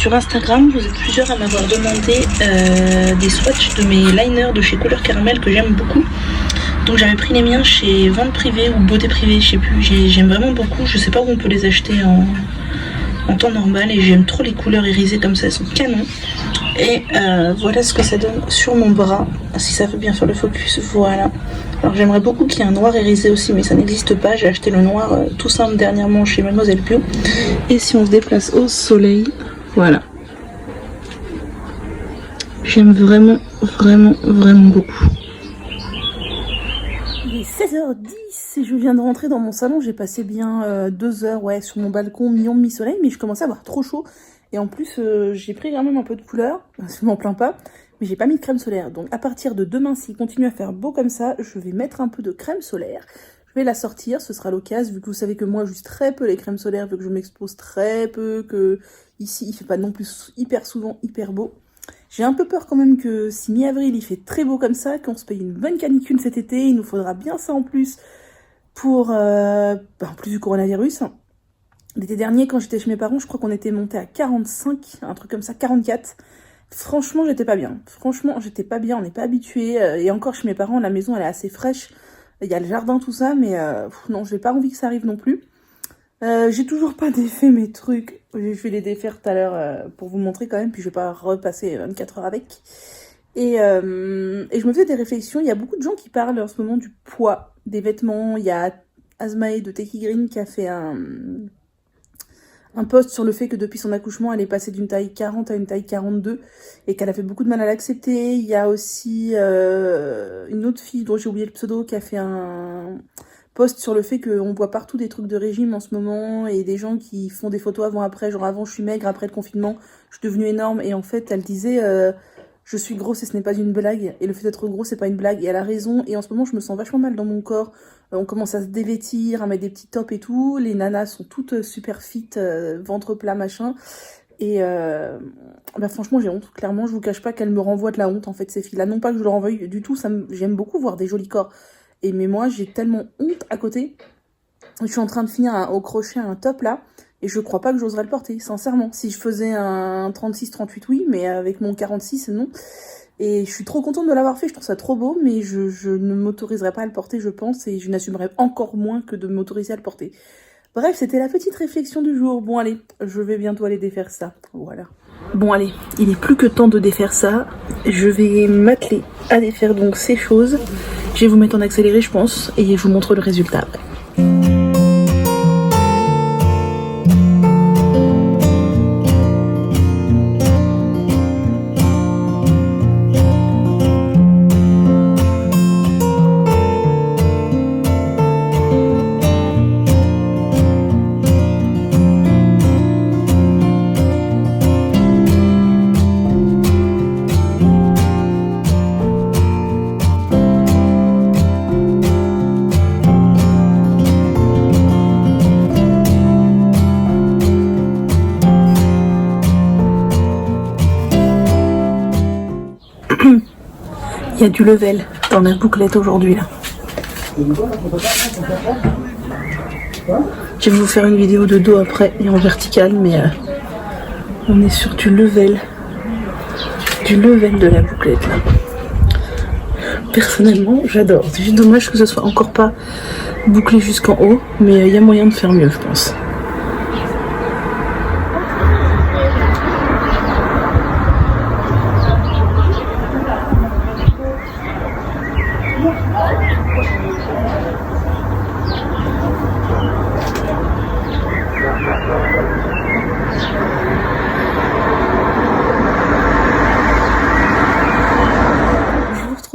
Sur Instagram, vous êtes plusieurs à m'avoir demandé des swatchs de mes liners de chez Couleur Caramel que j'aime beaucoup. Donc j'avais pris les miens chez Vente Privée ou Beauté Privée, je sais plus. J'aime vraiment beaucoup, je sais pas où on peut les acheter en temps normal et j'aime trop les couleurs irisées comme ça, elles sont canon. Et voilà ce que ça donne sur mon bras, si ça veut bien faire le focus, voilà. Alors j'aimerais beaucoup qu'il y ait un noir irisé aussi, mais ça n'existe pas. J'ai acheté le noir tout simple dernièrement chez Mademoiselle Pio. Et si on se déplace au soleil, voilà. J'aime vraiment, vraiment, vraiment beaucoup. Il est 16h10 et je viens de rentrer dans mon salon. J'ai passé bien 2 heures sur mon balcon, mi-soleil, mais je commençais à avoir trop chaud. Et en plus, j'ai pris quand même un peu de couleur, je m'en plains pas, mais j'ai pas mis de crème solaire. Donc à partir de demain, s'il continue à faire beau comme ça, je vais mettre un peu de crème solaire. Je vais la sortir, ce sera l'occasion, vu que vous savez que moi j'use très peu les crèmes solaires, vu que je m'expose très peu, que ici il fait pas non plus hyper souvent hyper beau. J'ai un peu peur quand même que si mi-avril il fait très beau comme ça, qu'on se paye une bonne canicule cet été, il nous faudra bien ça en plus pour en plus du coronavirus. L'été dernier, quand j'étais chez mes parents, je crois qu'on était monté à 45, un truc comme ça, 44. Franchement, j'étais pas bien. On n'est pas habitué. Et encore, chez mes parents, la maison, elle est assez fraîche. Il y a le jardin, tout ça, mais non, j'ai pas envie que ça arrive non plus. J'ai toujours pas défait mes trucs. Je vais les défaire tout à l'heure pour vous montrer quand même, puis je vais pas repasser 24 heures avec. Et je me faisais des réflexions. Il y a beaucoup de gens qui parlent en ce moment du poids des vêtements. Il y a Asmae de Techie Green qui a fait un post sur le fait que depuis son accouchement, elle est passée d'une taille 40 à une taille 42 et qu'elle a fait beaucoup de mal à l'accepter. Il y a aussi une autre fille dont j'ai oublié le pseudo qui a fait un post sur le fait qu'on voit partout des trucs de régime en ce moment et des gens qui font des photos avant-après, genre avant je suis maigre, après le confinement, je suis devenue énorme. Et en fait, elle disait je suis grosse et ce n'est pas une blague. Et le fait d'être gros, c'est pas une blague. Et elle a raison. Et en ce moment, je me sens vachement mal dans mon corps. On commence à se dévêtir, à mettre des petits tops et tout. Les nanas sont toutes super fit, ventre plat, machin. Et franchement, j'ai honte. Clairement, je vous cache pas qu'elle me renvoie de la honte, en fait, ces filles-là. Non pas que je leur envoie du tout. J'aime beaucoup voir des jolis corps. Mais moi, j'ai tellement honte à côté. Je suis en train de finir au crochet un top là. Et je crois pas que j'oserais le porter, sincèrement. Si je faisais un 36-38, oui, mais avec mon 46, non. Et je suis trop contente de l'avoir fait, je trouve ça trop beau, mais je ne m'autoriserai pas à le porter, je pense, et je n'assumerai encore moins que de m'autoriser à le porter. Bref, c'était la petite réflexion du jour. Bon, allez, je vais bientôt aller défaire ça. Voilà. Bon, allez, il est plus que temps de défaire ça. Je vais m'atteler à défaire donc ces choses. Je vais vous mettre en accéléré, je pense, et je vous montre le résultat après. Il y a du level dans la bouclette aujourd'hui là. Je vais vous faire une vidéo de dos après et en vertical, mais on est sur du level de la bouclette là. Personnellement, j'adore. C'est juste dommage que ce soit encore pas bouclé jusqu'en haut, mais il y a moyen de faire mieux, je pense.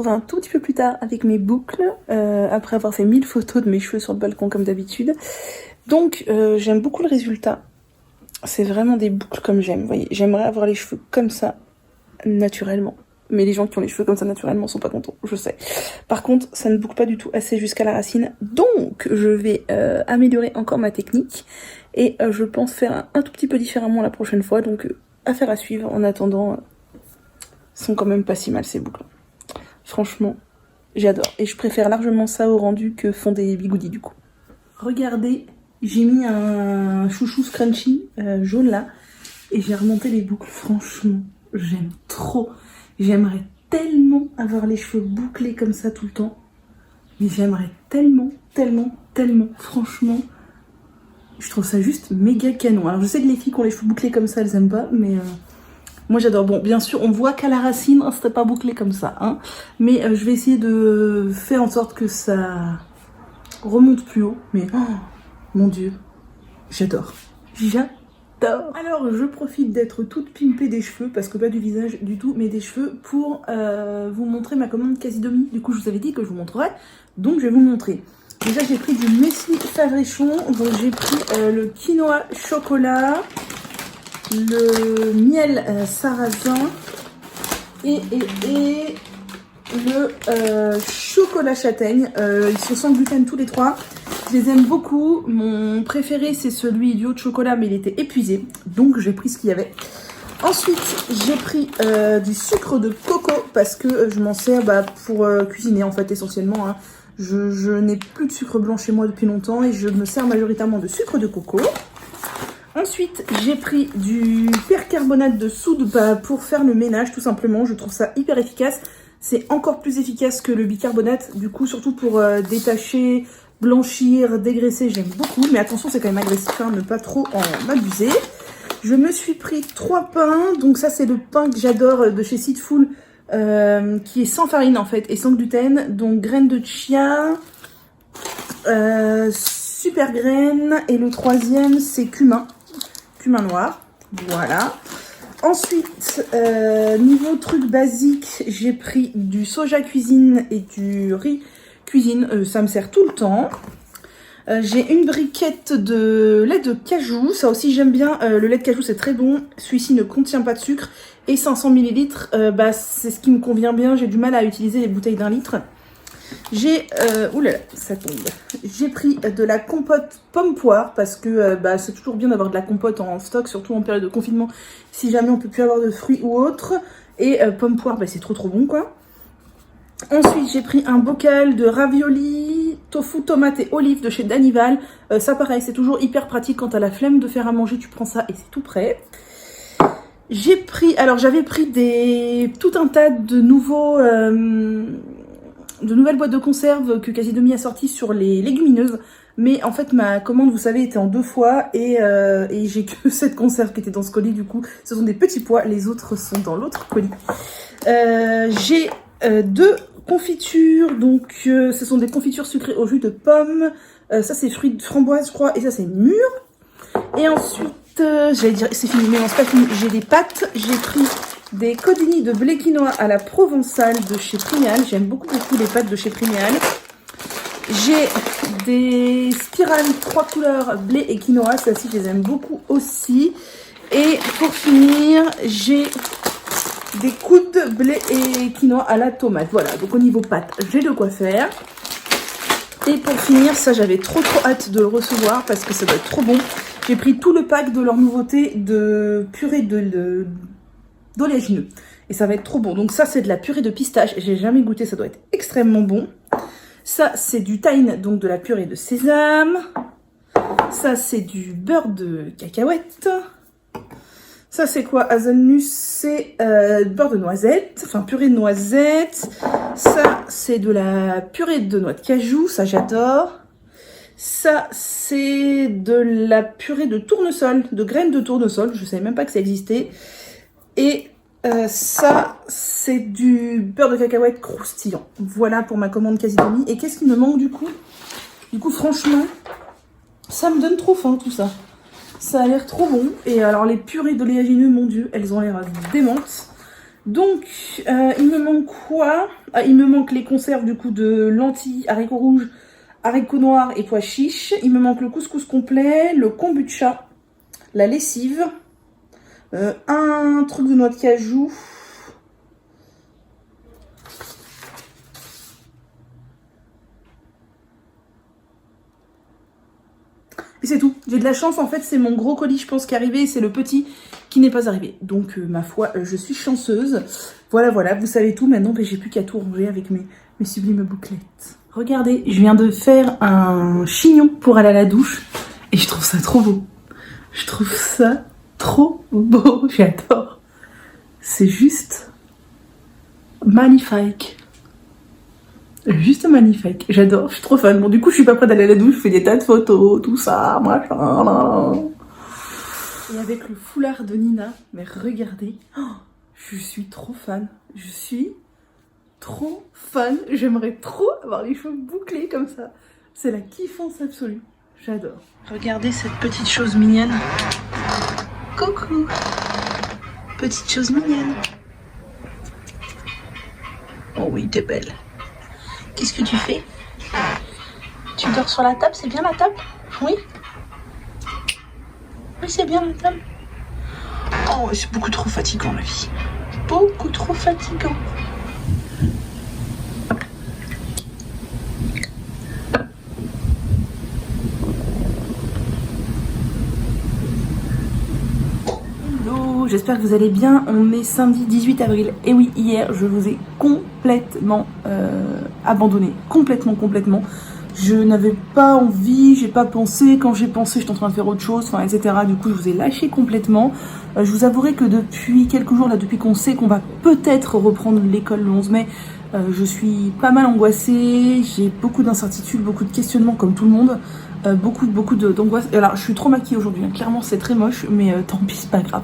Un tout petit peu plus tard avec mes boucles après avoir fait 1000 photos de mes cheveux sur le balcon comme d'habitude. Donc j'aime beaucoup le résultat. C'est vraiment des boucles comme j'aime. Vous voyez, j'aimerais avoir les cheveux comme ça naturellement. Mais les gens qui ont les cheveux comme ça naturellement sont pas contents, je sais. Par contre, ça ne boucle pas du tout assez jusqu'à la racine. Donc je vais améliorer encore ma technique. Et je pense faire un tout petit peu différemment la prochaine fois. Donc affaire à suivre. En attendant, sont quand même pas si mal ces boucles. Franchement, j'adore. Et je préfère largement ça au rendu que font des bigoudis du coup. Regardez, j'ai mis un chouchou scrunchy jaune là. Et j'ai remonté les boucles, franchement, j'aime trop. J'aimerais tellement avoir les cheveux bouclés comme ça tout le temps. Mais j'aimerais tellement, tellement, tellement, franchement. Je trouve ça juste méga canon. Alors je sais que les filles qui ont les cheveux bouclés comme ça, elles aiment pas, mais moi j'adore. Bon, bien sûr, on voit qu'à la racine, c'était pas bouclé comme ça, hein. Mais je vais essayer de faire en sorte que ça remonte plus haut. Mais oh, mon Dieu, j'adore. J'adore. Alors je profite d'être toute pimpée des cheveux, parce que pas du visage du tout, mais des cheveux, pour vous montrer ma commande Casidomi. Du coup, je vous avais dit que je vous montrerais, donc je vais vous montrer. Déjà, j'ai pris du muesli Favrichon, donc j'ai pris le quinoa chocolat, le miel sarrasin et le chocolat châtaigne. Ils sont sans gluten tous les trois. Je les aime beaucoup. Mon préféré, c'est celui du haut de chocolat, mais il était épuisé, donc j'ai pris ce qu'il y avait. Ensuite, j'ai pris du sucre de coco, parce que je m'en sers pour cuisiner, en fait, essentiellement, hein. Je n'ai plus de sucre blanc chez moi depuis longtemps et je me sers majoritairement de sucre de coco. Ensuite, j'ai pris du percarbonate de soude pour faire le ménage, tout simplement. Je trouve ça hyper efficace. C'est encore plus efficace que le bicarbonate, du coup, surtout pour détacher, blanchir, dégraisser, j'aime beaucoup. Mais attention, c'est quand même agressif, hein, ne pas trop en abuser. Je me suis pris 3 pains. Donc ça, c'est le pain que j'adore de chez Seedful. Qui est sans farine en fait et sans gluten, donc graines de chia, super graines, et le troisième c'est cumin noir, voilà. Ensuite, niveau truc basique, j'ai pris du soja cuisine et du riz cuisine, ça me sert tout le temps. J'ai une briquette de lait de cajou, ça aussi j'aime bien, le lait de cajou c'est très bon, celui-ci ne contient pas de sucre, et 500 ml, c'est ce qui me convient bien, j'ai du mal à utiliser les bouteilles d'1 litre. J'ai, oulala, ça tombe, j'ai pris de la compote pomme-poire, parce que c'est toujours bien d'avoir de la compote en stock, surtout en période de confinement, si jamais on peut plus avoir de fruits ou autre, et pomme-poire, c'est trop bon quoi. Ensuite, j'ai pris un bocal de raviolis, tofu, tomate et olives de chez Danival. Ça, pareil, c'est toujours hyper pratique quand t'as la flemme de faire à manger, tu prends ça et c'est tout prêt. J'ai pris, alors j'avais pris tout un tas de nouvelles boîtes de conserve que Casidomi a sorti sur les légumineuses. Mais en fait, ma commande, vous savez, était en 2 fois et j'ai que cette conserve qui était dans ce colis. Du coup, ce sont des petits pois, les autres sont dans l'autre colis. J'ai 2 confitures, donc ce sont des confitures sucrées au jus de pomme. Ça c'est fruits de framboise je crois, et ça c'est mûr. Et ensuite, j'allais dire c'est fini, mais non c'est pas fini, j'ai des pâtes. J'ai pris des codini de blé quinoa à la provençale de chez Primal. J'aime beaucoup les pâtes de chez Primal. J'ai des spirales 3 couleurs blé et quinoa, ça aussi je les aime beaucoup aussi. Et pour finir, j'ai des coudes de blé et quinoa à la tomate. Voilà, donc au niveau pâtes, j'ai de quoi faire. Et pour finir, ça j'avais trop hâte de le recevoir parce que ça doit être trop bon. J'ai pris tout le pack de leur nouveauté de purée d'oléagineux. Et ça va être trop bon. Donc ça c'est de la purée de pistache. J'ai jamais goûté, ça doit être extrêmement bon. Ça c'est du tahine, donc de la purée de sésame. Ça c'est du beurre de cacahuète. Ça c'est quoi? Hazelnuts, c'est beurre de noisette, enfin purée de noisette. Ça c'est de la purée de noix de cajou, ça j'adore. Ça c'est de la purée de tournesol, de graines de tournesol, je savais même pas que ça existait. Et ça c'est du beurre de cacahuète croustillant. Voilà pour ma commande Casidomi. Et qu'est-ce qui me manque du coup? Du coup franchement, ça me donne trop faim tout ça. Ça a l'air trop bon. Et alors les purées d'oléagineux, mon dieu, elles ont l'air démentes. Donc il me manque quoi? Il me manque les conserves du coup de lentilles, haricots rouges, haricots noirs et pois chiches. Il me manque le couscous complet, le kombucha, la lessive, un truc de noix de cajou. Et c'est tout. J'ai de la chance, en fait, c'est mon gros colis, je pense, qui est arrivé, et c'est le petit qui n'est pas arrivé. Donc, ma foi, je suis chanceuse. Voilà, voilà, vous savez tout. Maintenant, j'ai plus qu'à tout ranger avec mes sublimes bouclettes. Regardez, je viens de faire un chignon pour aller à la douche, et je trouve ça trop beau. Je trouve ça trop trop beau, j'adore. C'est juste magnifique. Juste magnifique, j'adore, je suis trop fan. Bon, du coup, je suis pas prête d'aller à la douche, je fais des tas de photos, tout ça, machin. Et avec le foulard de Nina, mais regardez, oh, je suis trop fan. Je suis trop fan. J'aimerais trop avoir les cheveux bouclés comme ça. C'est la kiffance absolue. J'adore. Regardez cette petite chose mignonne. Coucou. Petite chose mignonne. Oh oui, t'es belle. Qu'est-ce que tu fais? Tu dors sur la table, c'est bien la table? Oui? Oui, c'est bien la table. Oh, c'est beaucoup trop fatigant la vie. Beaucoup trop fatigant. Hello, j'espère que vous allez bien. On est samedi 18 avril. Et oui, hier, je vous ai complètement abandonné. Complètement. Je n'avais pas envie, j'ai pas pensé. Quand j'ai pensé, j'étais en train de faire autre chose, enfin, etc. Du coup, je vous ai lâché complètement. Je vous avouerai que depuis quelques jours, là, depuis qu'on sait qu'on va peut-être reprendre l'école le 11 mai, je suis pas mal angoissée. J'ai beaucoup d'incertitudes, beaucoup de questionnements, comme tout le monde. Beaucoup d'angoisse. Alors, je suis trop maquillée aujourd'hui. Hein. Clairement, c'est très moche, mais tant pis, c'est pas grave.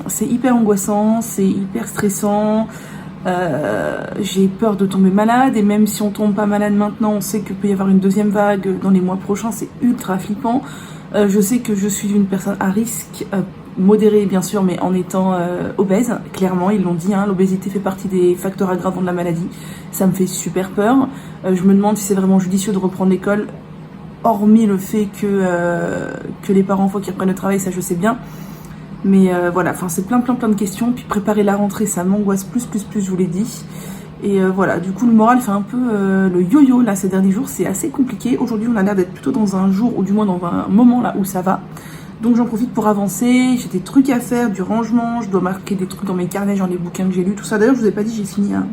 C'est hyper angoissant, c'est hyper stressant. J'ai peur de tomber malade, et même si on tombe pas malade maintenant, on sait qu'il peut y avoir une deuxième vague dans les mois prochains. C'est ultra flippant. Je sais que je suis une personne à risque, modéré bien sûr, mais en étant obèse. Clairement, ils l'ont dit, hein, l'obésité fait partie des facteurs aggravants de la maladie. Ça me fait super peur. Je me demande si c'est vraiment judicieux de reprendre l'école, hormis le fait que les parents, faut qu'ils reprennent le travail, ça je sais bien. Mais voilà, enfin c'est plein de questions. Puis préparer la rentrée, ça m'angoisse plus, je vous l'ai dit. Et voilà, du coup le moral fait un peu le yo-yo là ces derniers jours, c'est assez compliqué. Aujourd'hui on a l'air d'être plutôt dans un jour, ou du moins dans un moment là où ça va. Donc j'en profite pour avancer, j'ai des trucs à faire, du rangement, je dois marquer des trucs dans mes carnets, genre les bouquins que j'ai lus, tout ça. D'ailleurs je vous ai pas dit, j'ai fini un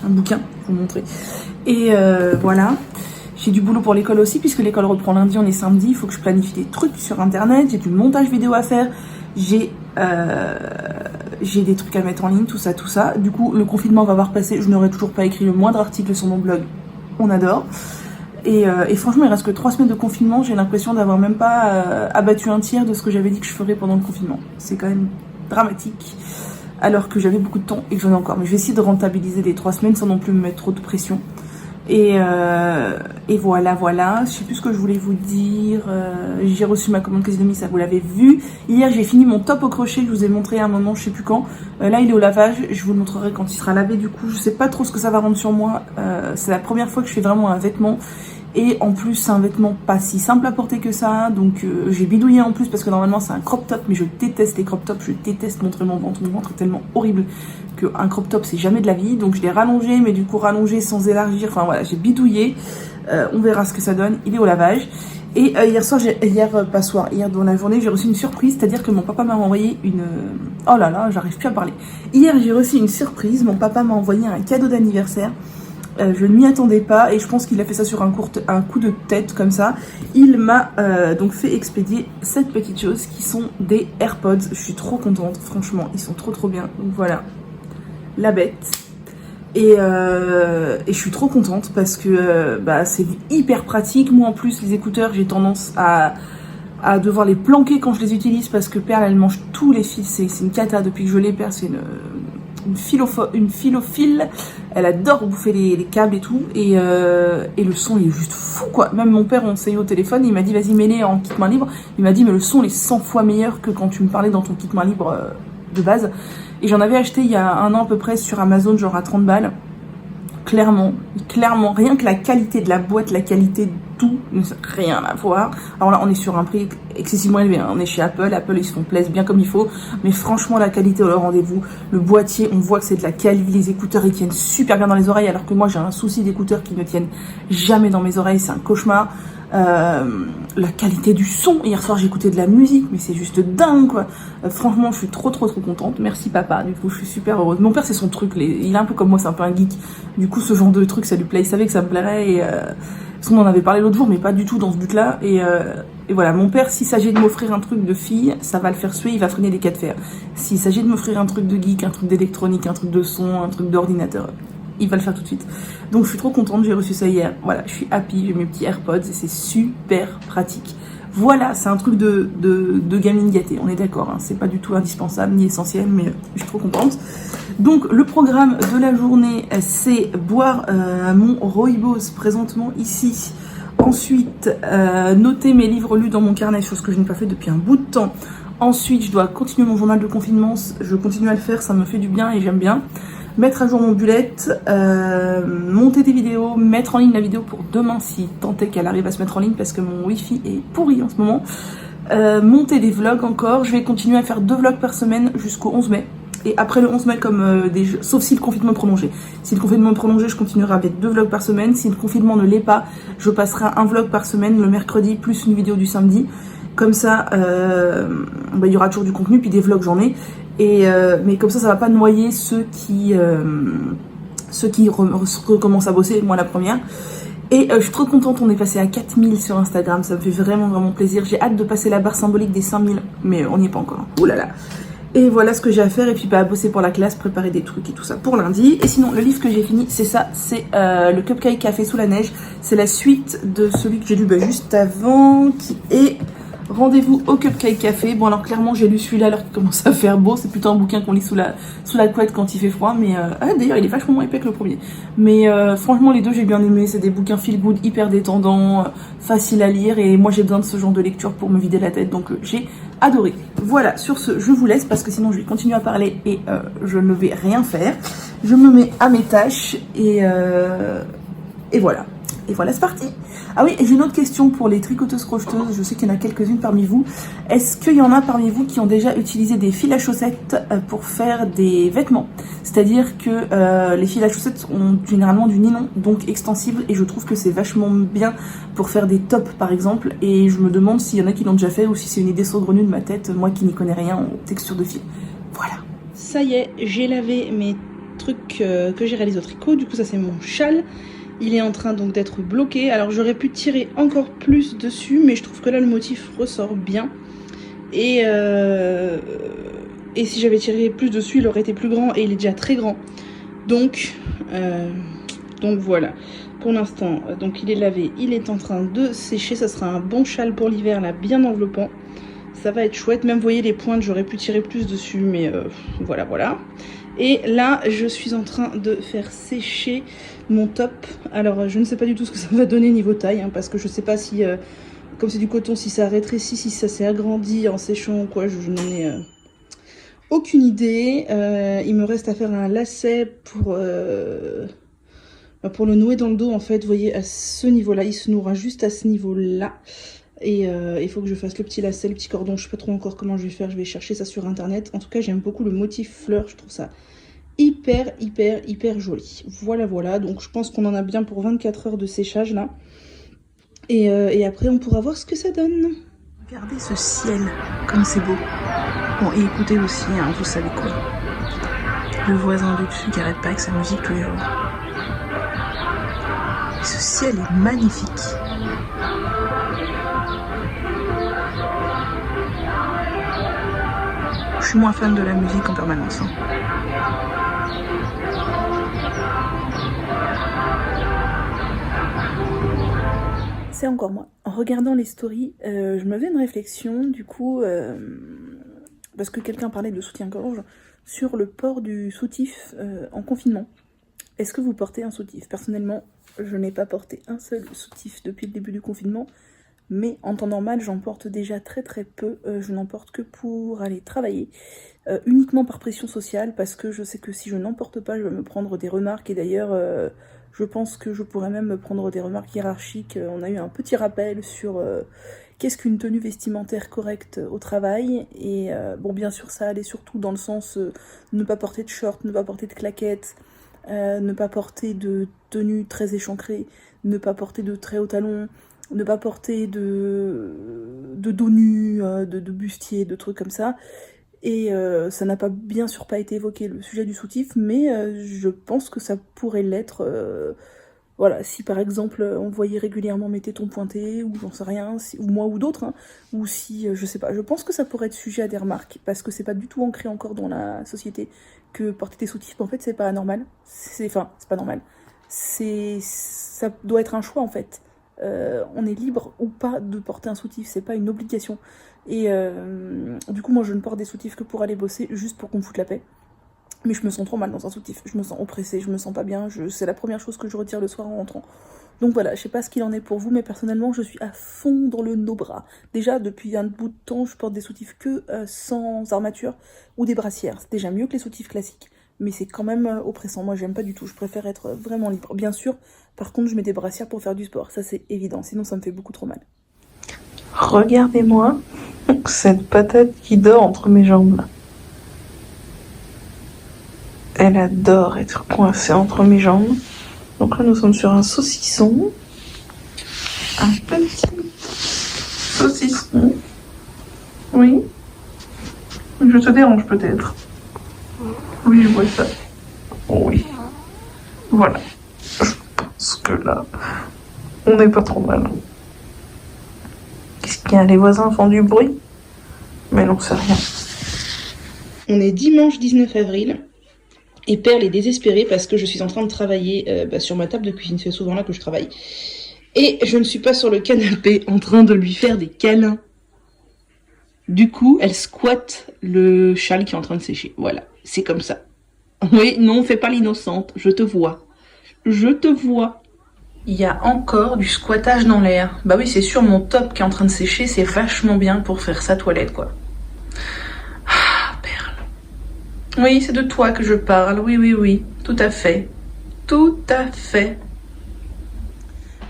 bouquin, je vais vous montrer. Et voilà. J'ai du boulot pour l'école aussi, puisque l'école reprend lundi, on est samedi, il faut que je planifie des trucs sur internet, j'ai du montage vidéo à faire, j'ai des trucs à mettre en ligne, tout ça. Du coup, le confinement va avoir passé, je n'aurai toujours pas écrit le moindre article sur mon blog, on adore. Et franchement, il reste que 3 semaines de confinement, j'ai l'impression d'avoir même pas abattu un tiers de ce que j'avais dit que je ferais pendant le confinement. C'est quand même dramatique, alors que j'avais beaucoup de temps et que j'en ai encore. Mais je vais essayer de rentabiliser les 3 semaines sans non plus me mettre trop de pression. Et voilà, je sais plus ce que je voulais vous dire. J'ai reçu ma commande Casinomi, ça vous l'avez vu. Hier j'ai fini mon top au crochet, je vous ai montré à un moment, je sais plus quand. Là il est au lavage, je vous le montrerai quand il sera lavé. Du coup je sais pas trop ce que ça va rendre sur moi. C'est la première fois que je fais vraiment un vêtement. Et en plus c'est un vêtement pas si simple à porter que ça. Donc j'ai bidouillé en plus parce que normalement c'est un crop top. Mais je déteste les crop tops, je déteste montrer mon ventre est tellement horrible qu'un crop top c'est jamais de la vie. Donc je l'ai rallongé, mais du coup rallongé sans élargir. Enfin voilà, j'ai bidouillé. On verra ce que ça donne, il est au lavage. Et hier dans la journée j'ai reçu une surprise. C'est-à-dire que mon papa m'a envoyé une... Oh là là, j'arrive plus à parler. Hier j'ai reçu une surprise, mon papa m'a envoyé un cadeau d'anniversaire. Je ne m'y attendais pas et je pense qu'il a fait ça sur un coup de tête comme ça. Il m'a donc fait expédier cette petite chose qui sont des AirPods. Je suis trop contente, franchement, ils sont trop bien. Donc voilà, la bête. Et je suis trop contente parce que c'est hyper pratique. Moi en plus les écouteurs, j'ai tendance à devoir les planquer quand je les utilise parce que Perle elle mange tous les fils. C'est une cata depuis que je les perds, c'est une philophile. Elle adore bouffer les câbles et tout. Et le son il est juste fou quoi. Même mon père, on s'est eu au téléphone, il m'a dit vas-y mets-les en kit main libre. Il m'a dit mais le son est 100 fois meilleur que quand tu me parlais dans ton kit main libre de base. Et j'en avais acheté il y a 1 an à peu près sur Amazon, genre à 30 balles. Clairement, rien que la qualité de la boîte, la qualité de tout, rien à voir. Alors là, on est sur un prix excessivement élevé, hein. On est chez Apple, ils se font plaisir bien comme il faut. Mais franchement, la qualité au rendez-vous. Le boîtier, on voit que c'est de la qualité. Les écouteurs, ils tiennent super bien dans les oreilles, alors que moi, j'ai un souci d'écouteurs qui ne tiennent jamais dans mes oreilles. C'est un cauchemar. La qualité du son. Hier soir, j'ai écouté de la musique, mais c'est juste dingue, quoi. Franchement, je suis trop contente. Merci, papa. Du coup, je suis super heureuse. Mon père, c'est son truc. Il est un peu comme moi, c'est un peu un geek. Du coup, ce genre de truc, ça lui plaît. Il savait que ça me plairait. Et on en avait parlé l'autre jour, mais pas du tout dans ce but-là. Et Et voilà, mon père, s'il s'agit de m'offrir un truc de fille, ça va le faire suer, il va freiner les cas de fer. S'il s'agit de m'offrir un truc de geek, un truc d'électronique, un truc de son, un truc d'ordinateur, il va le faire tout de suite. Donc je suis trop contente, j'ai reçu ça hier. Voilà, je suis happy, j'ai mes petits AirPods et c'est super pratique. Voilà, c'est un truc de gamine gâtée, on est d'accord, hein. C'est pas du tout indispensable ni essentiel, mais je suis trop contente. Donc le programme de la journée, c'est boire mon rooibos présentement ici. Ensuite, noter mes livres lus dans mon carnet, chose que je n'ai pas fait depuis un bout de temps. Ensuite, je dois continuer mon journal de confinement, je continue à le faire, ça me fait du bien et j'aime bien. Mettre à jour mon bullet, monter des vidéos, mettre en ligne la vidéo pour demain si tant est qu'elle arrive à se mettre en ligne parce que mon wifi est pourri en ce moment. Monter des vlogs encore, je vais continuer à faire 2 vlogs par semaine jusqu'au 11 mai. Et après le 11 mai, sauf si le confinement est prolongé. Si le confinement est prolongé, je continuerai avec 2 vlogs par semaine. Si le confinement ne l'est pas, je passerai un vlog par semaine le mercredi plus une vidéo du samedi. Comme ça, il y aura toujours du contenu, puis des vlogs j'en ai. Mais comme ça va pas noyer ceux qui recommencent à bosser, moi la première. Et je suis trop contente, on est passé à 4000 sur Instagram, ça me fait vraiment plaisir. J'ai hâte de passer la barre symbolique des 5000, mais on n'y est pas encore. Oh là là. Et voilà ce que j'ai à faire, et puis bosser pour la classe, préparer des trucs et tout ça pour lundi. Et sinon, le livre que j'ai fini, c'est ça, c'est le Cupcake Café sous la neige. C'est la suite de celui que j'ai lu juste avant, qui est Rendez-vous au Cupcake Café. Bon alors clairement j'ai lu celui-là alors qu'il commence à faire beau. C'est plutôt un bouquin qu'on lit sous la couette quand il fait froid. Mais d'ailleurs il est vachement moins épais que le premier. Mais franchement les deux j'ai bien aimé. C'est des bouquins feel good, hyper détendants, faciles à lire. Et moi j'ai besoin de ce genre de lecture pour me vider la tête. Donc j'ai adoré. Voilà, sur ce je vous laisse parce que sinon je vais continuer à parler et je ne vais rien faire. Je me mets à mes tâches et voilà. Et voilà, c'est parti. Ah oui, et j'ai une autre question pour les tricoteuses crocheteuses. Je sais qu'il y en a quelques-unes parmi vous. Est-ce qu'il y en a parmi vous qui ont déjà utilisé des fils à chaussettes pour faire des vêtements? C'est-à-dire que les fils à chaussettes ont généralement du nylon, donc extensible, et je trouve que c'est vachement bien pour faire des tops, par exemple. Et je me demande s'il y en a qui l'ont déjà fait ou si c'est une idée saugrenue de ma tête, moi qui n'y connais rien en texture de fil. Voilà. Ça y est, j'ai lavé mes trucs que j'ai réalisés au tricot. Du coup, ça c'est mon châle. Il est en train donc d'être bloqué. Alors j'aurais pu tirer encore plus dessus, mais je trouve que là le motif ressort bien. Et si j'avais tiré plus dessus, il aurait été plus grand et il est déjà très grand. Donc voilà. Pour l'instant, donc il est lavé, il est en train de sécher. Ça sera un bon châle pour l'hiver là, bien enveloppant. Ça va être chouette. Même vous voyez les pointes, j'aurais pu tirer plus dessus, mais voilà. Et là, je suis en train de faire sécher mon top. Alors, je ne sais pas du tout ce que ça va donner niveau taille, hein, parce que je ne sais pas si, comme c'est du coton, si ça rétrécit, si ça s'est agrandi en séchant ou quoi. Je n'en ai aucune idée. Il me reste à faire un lacet pour le nouer dans le dos, en fait. Vous voyez, à ce niveau-là, il se nouera juste à ce niveau-là. Et il faut que je fasse le petit lacet, le petit cordon. Je sais pas trop encore comment je vais faire. Je vais chercher ça sur internet. En tout cas, j'aime beaucoup le motif fleur. Je trouve ça hyper joli. Voilà. Donc je pense qu'on en a bien pour 24 heures de séchage là. Et après, on pourra voir ce que ça donne. Regardez ce ciel, comme c'est beau. Bon, et écoutez aussi, hein, vous savez quoi. Le voisin du dessus qui arrête pas avec sa musique tous les jours. Ce ciel est magnifique. Je suis moins fan de la musique en permanence. Hein. C'est encore moi. En regardant les stories, je me fais une réflexion, du coup, parce que quelqu'un parlait de soutien-gorge, sur le port du soutif en confinement. Est-ce que vous portez un soutif? Personnellement, je n'ai pas porté un seul soutif depuis le début du confinement. Mais en temps normal, j'en porte déjà très peu. Je n'en porte que pour aller travailler, uniquement par pression sociale, parce que je sais que si je n'en porte pas, je vais me prendre des remarques. Et d'ailleurs, je pense que je pourrais même me prendre des remarques hiérarchiques. On a eu un petit rappel sur qu'est-ce qu'une tenue vestimentaire correcte au travail. Et bon, bien sûr, ça allait surtout dans le sens ne pas porter de short, ne pas porter de claquettes, ne pas porter de tenue très échancrée, ne pas porter de très hauts talons, ne pas porter de dos nu, de bustier, de trucs comme ça. Et ça n'a bien sûr pas été évoqué le sujet du soutif, mais je pense que ça pourrait l'être Voilà, si par exemple on voyait régulièrement mes tétons pointés, ou j'en sais rien, ou moi ou d'autres, hein, ou si, je sais pas, je pense que ça pourrait être sujet à des remarques, parce que c'est pas du tout ancré encore dans la société que porter des soutifs, en fait c'est pas normal, enfin, c'est pas normal, ça doit être un choix en fait. On est libre ou pas de porter un soutif, c'est pas une obligation. Et du coup moi je ne porte des soutifs que pour aller bosser, juste pour qu'on me foute la paix. Mais je me sens trop mal dans un soutif, je me sens oppressée, je me sens pas bien, c'est la première chose que je retire le soir en rentrant. Donc voilà, je sais pas ce qu'il en est pour vous, mais personnellement je suis à fond dans le no-bras. Déjà depuis un bout de temps, je porte des soutifs que sans armature ou des brassières. C'est déjà mieux que les soutifs classiques, mais c'est quand même oppressant. Moi j'aime pas du tout, je préfère être vraiment libre. Bien sûr, par contre je mets des brassières pour faire du sport, ça c'est évident, sinon ça me fait beaucoup trop mal. Regardez-moi cette patate qui dort entre mes jambes là. Elle adore être coincée entre mes jambes. Donc là, nous sommes sur un saucisson. Un petit saucisson. Oui. Je te dérange peut-être. Oui, je vois ça. Oui. Voilà. Je pense que là, on n'est pas trop mal. Qu'est-ce qu'il y a? Les voisins font du bruit? Mais non, c'est rien. On est dimanche 19 avril. Et Perle est désespérée parce que je suis en train de travailler sur ma table de cuisine. C'est souvent là que je travaille. Et je ne suis pas sur le canapé en train de lui faire des câlins. Du coup, elle squatte le châle qui est en train de sécher. Voilà, c'est comme ça. Oui, non, fais pas l'innocente. Je te vois. Je te vois. Il y a encore du squattage dans l'air. Bah oui, c'est sûr, mon top qui est en train de sécher, c'est vachement bien pour faire sa toilette, quoi. Oui, c'est de toi que je parle, oui, tout à fait. Tout à fait.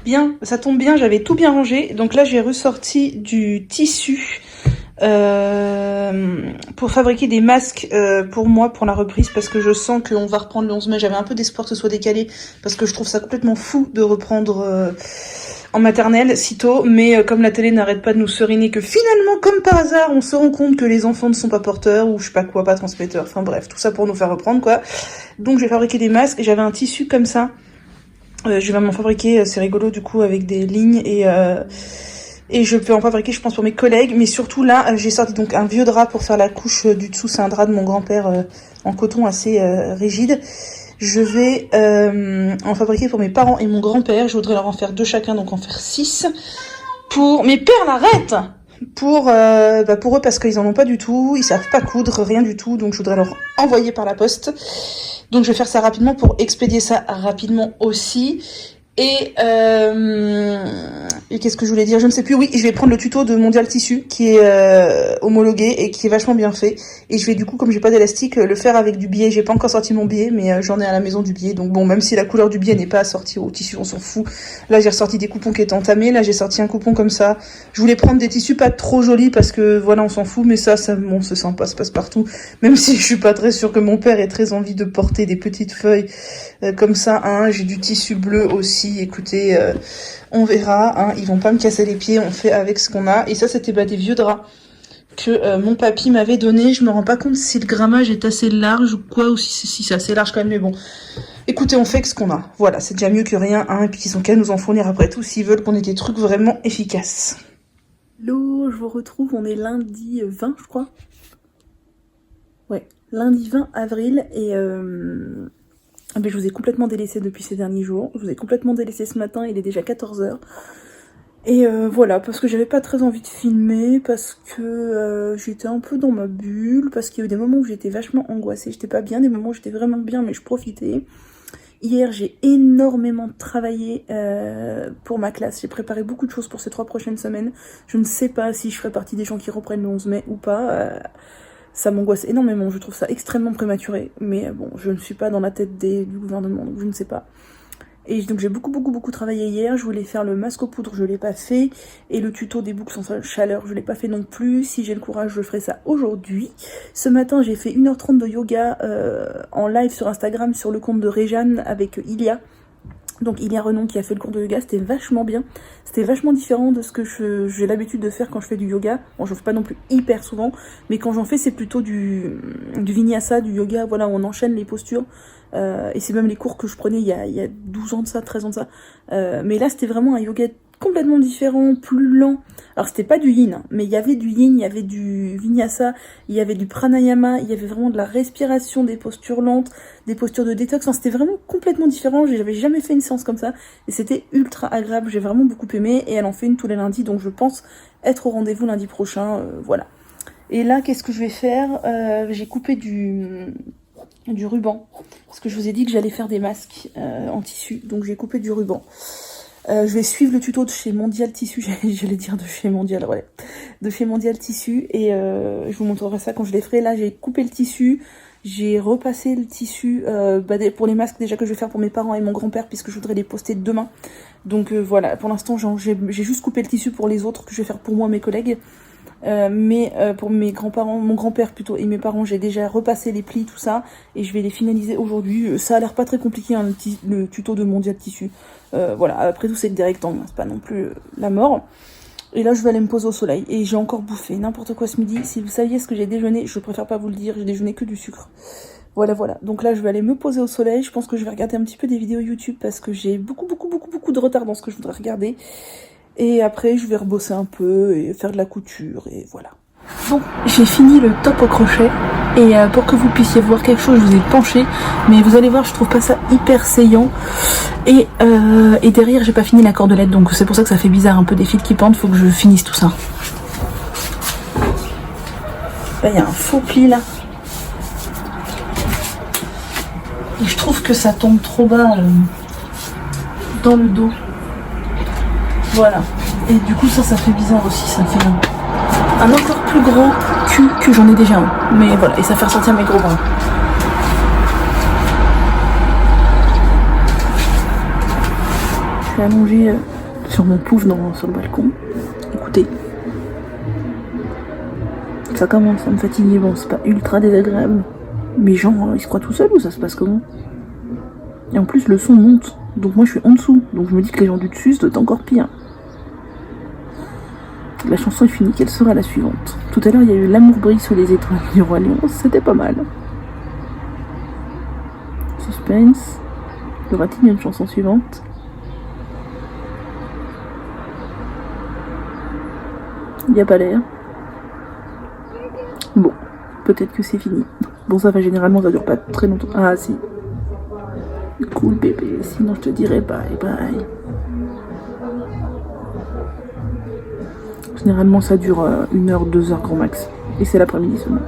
Bien, ça tombe bien, j'avais tout bien rangé. Donc là, j'ai ressorti du tissu pour fabriquer des masques pour moi, pour la reprise, parce que je sens qu'on va reprendre le 11 mai. J'avais un peu d'espoir que ce soit décalé, parce que je trouve ça complètement fou de reprendre en maternelle si tôt, mais comme la télé n'arrête pas de nous seriner que finalement, comme par hasard, on se rend compte que les enfants ne sont pas porteurs, ou je sais pas quoi, pas transmetteurs, enfin bref, tout ça pour nous faire reprendre, quoi. Donc j'ai fabriqué des masques, et j'avais un tissu comme ça. Je vais m'en fabriquer, c'est rigolo du coup, avec des lignes, et je peux en fabriquer, je pense, pour mes collègues. Mais surtout là, j'ai sorti donc un vieux drap pour faire la couche du dessous. C'est un drap de mon grand-père en coton assez rigide. Je vais en fabriquer pour mes parents et mon grand-père. Je voudrais leur en faire 2 chacun, donc en faire 6. Pour mes pères, arrête pour eux, parce qu'ils en ont pas du tout. Ils savent pas coudre, rien du tout. Donc je voudrais leur envoyer par la poste. Donc je vais faire ça rapidement pour expédier ça rapidement aussi. Et qu'est-ce que je voulais dire? Je ne sais plus. Oui, je vais prendre le tuto de Mondial Tissu qui est homologué et qui est vachement bien fait. Et je vais du coup, comme j'ai pas d'élastique, le faire avec du biais. J'ai pas encore sorti mon biais, mais j'en ai à la maison du biais. Donc bon, même si la couleur du biais n'est pas assortie au tissu, on s'en fout. Là, j'ai ressorti des coupons qui étaient entamés. Là, j'ai sorti un coupon comme ça. Je voulais prendre des tissus pas trop jolis parce que voilà, on s'en fout. Mais ça, bon, c'est sympa, ça passe partout. Même si je suis pas très sûre que mon père ait très envie de porter des petites feuilles comme ça. Hein. J'ai du tissu bleu aussi. Écoutez, on verra, hein, ils vont pas me casser les pieds, on fait avec ce qu'on a. Et ça, c'était des vieux draps que mon papy m'avait donné. Je me rends pas compte si le grammage est assez large ou quoi, ou si c'est assez large quand même, mais bon. Écoutez, on fait avec ce qu'on a. Voilà, c'est déjà mieux que rien, hein, et puis ils ont qu'à nous en fournir après tout s'ils veulent qu'on ait des trucs vraiment efficaces. Hello, je vous retrouve, on est lundi 20, je crois. Ouais, lundi 20 avril, et mais je vous ai complètement délaissé depuis ces derniers jours. Je vous ai complètement délaissé ce matin, il est déjà 14h. Et voilà, parce que j'avais pas très envie de filmer, parce que j'étais un peu dans ma bulle, parce qu'il y a eu des moments où j'étais vachement angoissée, j'étais pas bien, des moments où j'étais vraiment bien, mais je profitais. Hier, j'ai énormément travaillé pour ma classe. J'ai préparé beaucoup de choses pour ces 3 prochaines semaines. Je ne sais pas si je ferai partie des gens qui reprennent le 11 mai ou pas. Ça m'angoisse énormément, je trouve ça extrêmement prématuré, mais bon, je ne suis pas dans la tête du gouvernement, donc je ne sais pas. Et donc j'ai beaucoup travaillé hier, je voulais faire le masque aux poudres, je l'ai pas fait, et le tuto des boucles sans chaleur, je l'ai pas fait non plus. Si j'ai le courage, je ferai ça aujourd'hui. Ce matin, j'ai fait 1h30 de yoga en live sur Instagram, sur le compte de Réjeanne avec Ilia. Donc il y a Renon qui a fait le cours de yoga, c'était vachement bien. C'était vachement différent de ce que j'ai l'habitude de faire quand je fais du yoga. Bon, j'en fais pas non plus hyper souvent, mais quand j'en fais, c'est plutôt du vinyasa, du yoga, voilà, où on enchaîne les postures. Et c'est même les cours que je prenais il y a 12 ans de ça, 13 ans de ça. Mais là, c'était vraiment un yoga complètement différent, plus lent. Alors c'était pas du yin, mais il y avait du yin, il y avait du vinyasa, il y avait du pranayama, il y avait vraiment de la respiration, des postures lentes, des postures de détox. Enfin, c'était vraiment complètement différent. J'avais jamais fait une séance comme ça et c'était ultra agréable. J'ai vraiment beaucoup aimé et elle en fait une tous les lundis, donc je pense être au rendez-vous lundi prochain. Voilà. Et là, qu'est-ce que je vais faire? J'ai coupé du ruban parce que je vous ai dit que j'allais faire des masques en tissu, donc j'ai coupé du ruban. Je vais suivre le tuto de chez Mondial Tissu, j'allais dire de chez Mondial, ouais, de chez Mondial Tissu, et je vous montrerai ça quand je les ferai. Là, j'ai coupé le tissu, j'ai repassé le tissu pour les masques déjà que je vais faire pour mes parents et mon grand-père, puisque je voudrais les poster demain. Donc voilà, pour l'instant, j'ai juste coupé le tissu pour les autres, que je vais faire pour moi, mes collègues. Mais pour mes grands-parents, mon grand-père plutôt et mes parents, j'ai déjà repassé les plis, tout ça, et je vais les finaliser aujourd'hui. Ça a l'air pas très compliqué, hein, le tuto de Mondial Tissu. Voilà, après tout c'est que des rectangles, hein, c'est pas non plus la mort. Et là je vais aller me poser au soleil, et j'ai encore bouffé n'importe quoi ce midi. Si vous saviez ce que j'ai déjeuné, je préfère pas vous le dire, j'ai déjeuné que du sucre. Voilà, donc là je vais aller me poser au soleil. Je pense que je vais regarder un petit peu des vidéos YouTube, parce que j'ai beaucoup de retard dans ce que je voudrais regarder. Et après, je vais rebosser un peu et faire de la couture, et voilà. Bon, j'ai fini le top au crochet, et pour que vous puissiez voir quelque chose, je vous ai penché, mais vous allez voir, je trouve pas ça hyper saillant. Et derrière, j'ai pas fini la cordelette, donc c'est pour ça que ça fait bizarre, un peu des fils qui pendent, faut que je finisse tout ça. Là, il y a un faux pli, là. Et je trouve que ça tombe trop bas dans le dos. Voilà. Et du coup, ça fait bizarre aussi. Ça fait un encore plus gros cul que j'en ai déjà un. Mais voilà, et ça fait ressortir mes gros bras. Je suis allongée sur mon pouf sur le balcon. Écoutez. Ça commence à me fatiguer. Bon, c'est pas ultra désagréable. Mais genre, ils se croient tout seuls ou ça se passe comment? Et en plus, le son monte. Donc moi, je suis en dessous. Donc je me dis que les gens du dessus, ça doit être encore pire. La chanson est finie, quelle sera la suivante? Tout à l'heure, il y a eu L'amour brille sous les étoiles du Roi Lion, c'était pas mal. Suspense. Y aura-t-il une chanson suivante? Il n'y a pas l'air. Bon, peut-être que c'est fini. Bon, ça va, généralement, ça dure pas très longtemps. Ah, si. Cool, bébé, sinon je te dirai bye bye. Généralement ça dure 1 heure, 2 heures grand max. Et c'est l'après-midi seulement.